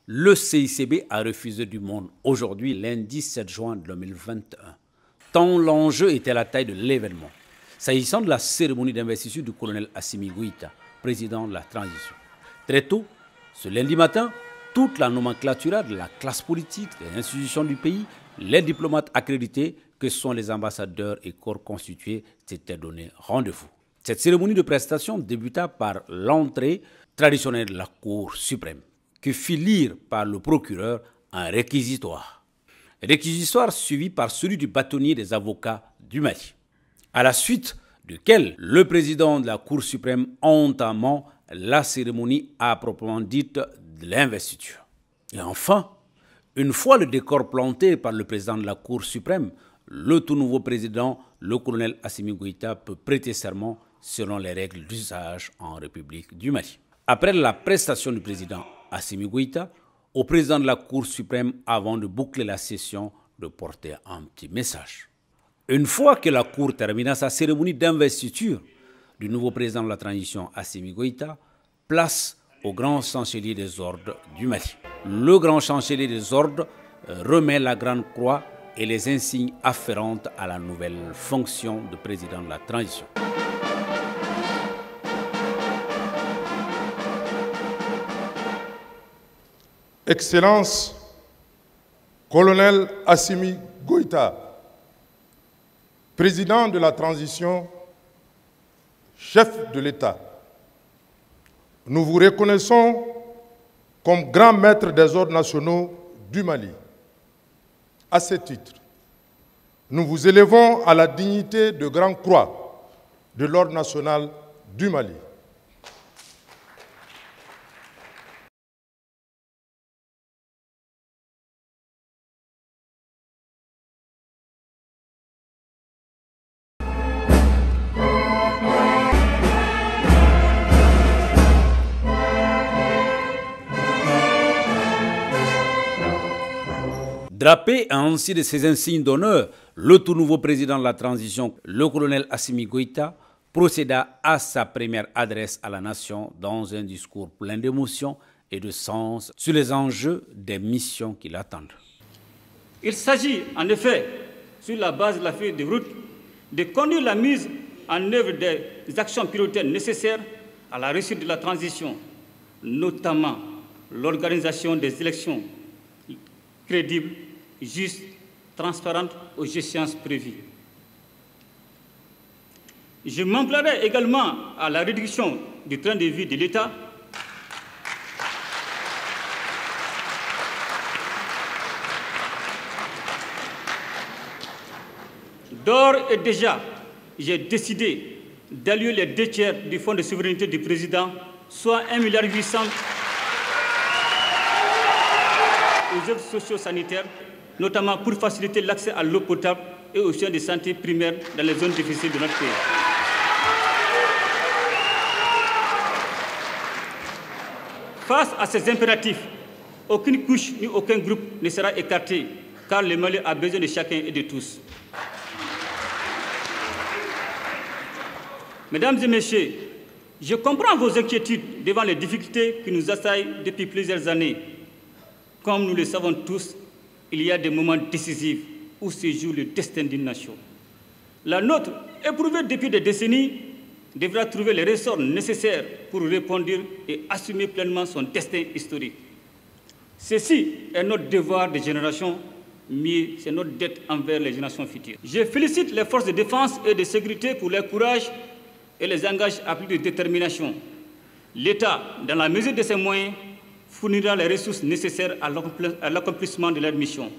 Le CICB a refusé du monde aujourd'hui, lundi 7 juin 2021, tant l'enjeu était la taille de l'événement. S'agissant de la cérémonie d'investiture du colonel Assimi Goïta, président de la transition. Très tôt, ce lundi matin, toute la nomenclature de la classe politique, des institutions du pays, les diplomates accrédités, que sont les ambassadeurs et corps constitués, s'étaient donné rendez-vous. Cette cérémonie de prestation débuta par l'entrée traditionnelle de la Cour suprême, que fit lire par le procureur un réquisitoire. Réquisitoire suivi par celui du bâtonnier des avocats du Mali, à la suite duquel le président de la Cour suprême entama la cérémonie à proprement dite de l'investiture. Et enfin, une fois le décor planté par le président de la Cour suprême, le tout nouveau président, le colonel Assimi Goïta, peut prêter serment selon les règles d'usage en République du Mali. Après la prestation du président Assimi Goïta, au président de la Cour suprême, avant de boucler la session, de porter un petit message. Une fois que la Cour termina sa cérémonie d'investiture du nouveau président de la transition Assimi Goïta, place au grand chancelier des ordres du Mali. Le grand chancelier des ordres remet la grande croix et les insignes afférentes à la nouvelle fonction de président de la transition. Excellence, colonel Assimi Goïta, président de la transition, chef de l'État, nous vous reconnaissons comme grand maître des ordres nationaux du Mali. À ce titre, nous vous élevons à la dignité de Grand Croix de l'Ordre national du Mali. Drapé ainsi de ses insignes d'honneur, le tout nouveau président de la transition, le colonel Assimi Goïta, procéda à sa première adresse à la nation dans un discours plein d'émotion et de sens sur les enjeux des missions qui l'attendent. Il s'agit en effet, sur la base de la feuille de route, de conduire la mise en œuvre des actions prioritaires nécessaires à la réussite de la transition, notamment l'organisation des élections crédibles, justes, transparentes aux échéances prévues. Je m'emploierai également à la réduction du train de vie de l'État, d'ores et déjà, j'ai décidé d'allouer les 2 tiers du fonds de souveraineté du président, soit 1,8 milliard aux œuvres socio-sanitaires, notamment pour faciliter l'accès à l'eau potable et aux soins de santé primaires dans les zones difficiles de notre pays. Face à ces impératifs, aucune couche ni aucun groupe ne sera écarté, car le Mali a besoin de chacun et de tous. Mesdames et messieurs, je comprends vos inquiétudes devant les difficultés qui nous assaillent depuis plusieurs années. Comme nous le savons tous, il y a des moments décisifs où se joue le destin d'une nation. La nôtre, éprouvée depuis des décennies, devra trouver les ressorts nécessaires pour répondre et assumer pleinement son destin historique. Ceci est notre devoir de génération, mais c'est notre dette envers les générations futures. Je félicite les forces de défense et de sécurité pour leur courage et les engage à plus de détermination. L'État, dans la mesure de ses moyens, fournira les ressources nécessaires à l'accomplissement de leur mission.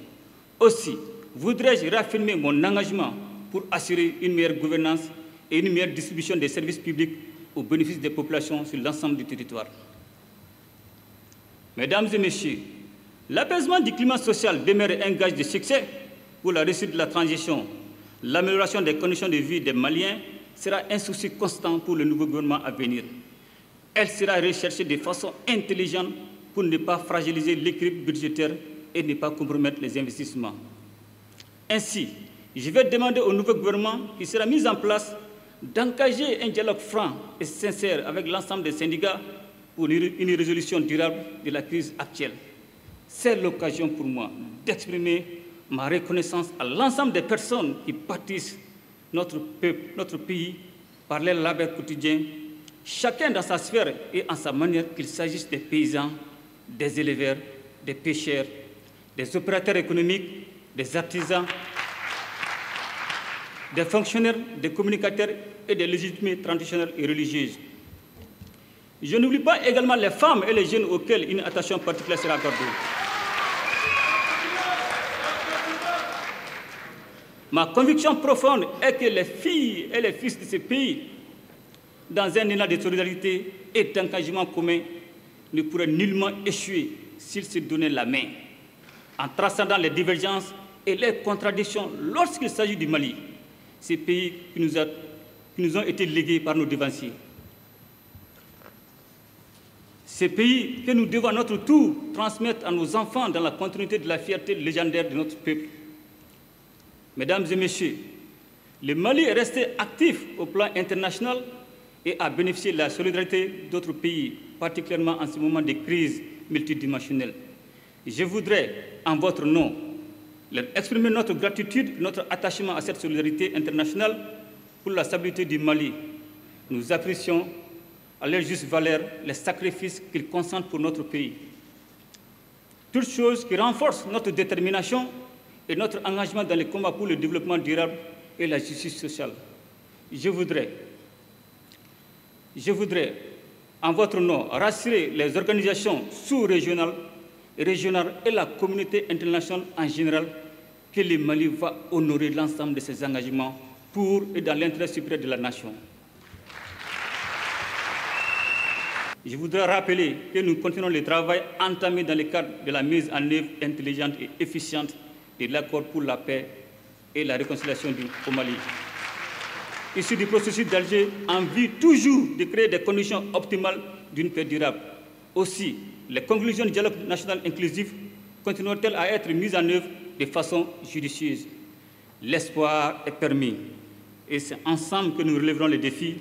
Aussi, voudrais-je réaffirmer mon engagement pour assurer une meilleure gouvernance et une meilleure distribution des services publics au bénéfice des populations sur l'ensemble du territoire. Mesdames et messieurs, l'apaisement du climat social demeure un gage de succès pour la réussite de la transition. L'amélioration des conditions de vie des Maliens sera un souci constant pour le nouveau gouvernement à venir. Elle sera recherchée de façon intelligente pour ne pas fragiliser l'équilibre budgétaire et ne pas compromettre les investissements. Ainsi, je vais demander au nouveau gouvernement qui sera mis en place d'engager un dialogue franc et sincère avec l'ensemble des syndicats pour une résolution durable de la crise actuelle. C'est l'occasion pour moi d'exprimer ma reconnaissance à l'ensemble des personnes qui bâtissent notre peuple, notre pays, par leur labeur quotidien, chacun dans sa sphère et en sa manière, qu'il s'agisse des paysans, des éleveurs, des pêcheurs, des opérateurs économiques, des artisans, des fonctionnaires, des communicateurs et des légitimés traditionnels et religieuses. Je n'oublie pas également les femmes et les jeunes auxquels une attention particulière sera accordée. Ma conviction profonde est que les filles et les fils de ce pays, dans un élan de solidarité et d'engagement commun, ne pourraient nullement échouer s'ils se donnaient la main, en transcendant les divergences et les contradictions lorsqu'il s'agit du Mali, ces pays qui nous ont été légués par nos devanciers. Ces pays que nous devons à notre tour transmettre à nos enfants dans la continuité de la fierté légendaire de notre peuple. Mesdames et messieurs, le Mali est resté actif au plan international et a bénéficié de la solidarité d'autres pays, particulièrement en ce moment de crise multidimensionnelle. Je voudrais, en votre nom, leur exprimer notre gratitude, notre attachement à cette solidarité internationale pour la stabilité du Mali. Nous apprécions à leur juste valeur les sacrifices qu'ils consentent pour notre pays. Toutes choses qui renforcent notre détermination et notre engagement dans les combats pour le développement durable et la justice sociale. Je voudrais, en votre nom, rassurer les organisations sous-régionales, régionales et la communauté internationale en général que le Mali va honorer l'ensemble de ses engagements pour et dans l'intérêt supérieur de la nation. Je voudrais rappeler que nous continuons le travail entamé dans le cadre de la mise en œuvre intelligente et efficiente de l'accord pour la paix et la réconciliation au Mali. Issu du processus d'Alger, en vue toujours de créer des conditions optimales d'une paix durable. Aussi, les conclusions du dialogue national inclusif continueront-elles à être mises en œuvre de façon judicieuse. L'espoir est permis et c'est ensemble que nous relèverons les défis.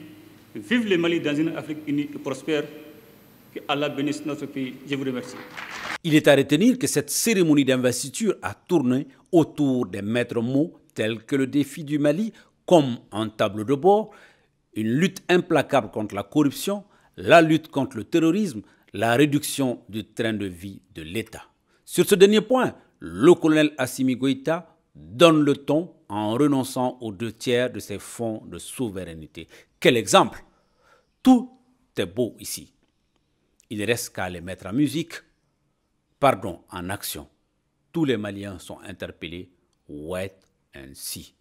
Vive le Mali dans une Afrique unie et prospère. Que Allah bénisse notre pays. Je vous remercie. Il est à retenir que cette cérémonie d'investiture a tourné autour des maîtres mots tels que le défi du Mali, comme un tableau de bord, une lutte implacable contre la corruption, la lutte contre le terrorisme, la réduction du train de vie de l'État. Sur ce dernier point, le colonel Assimi Goïta donne le ton en renonçant aux 2/3 de ses fonds de souveraineté. Quel exemple! Tout est beau ici. Il ne reste qu'à les mettre en musique, en action. Tous les Maliens sont interpellés. Wait and see.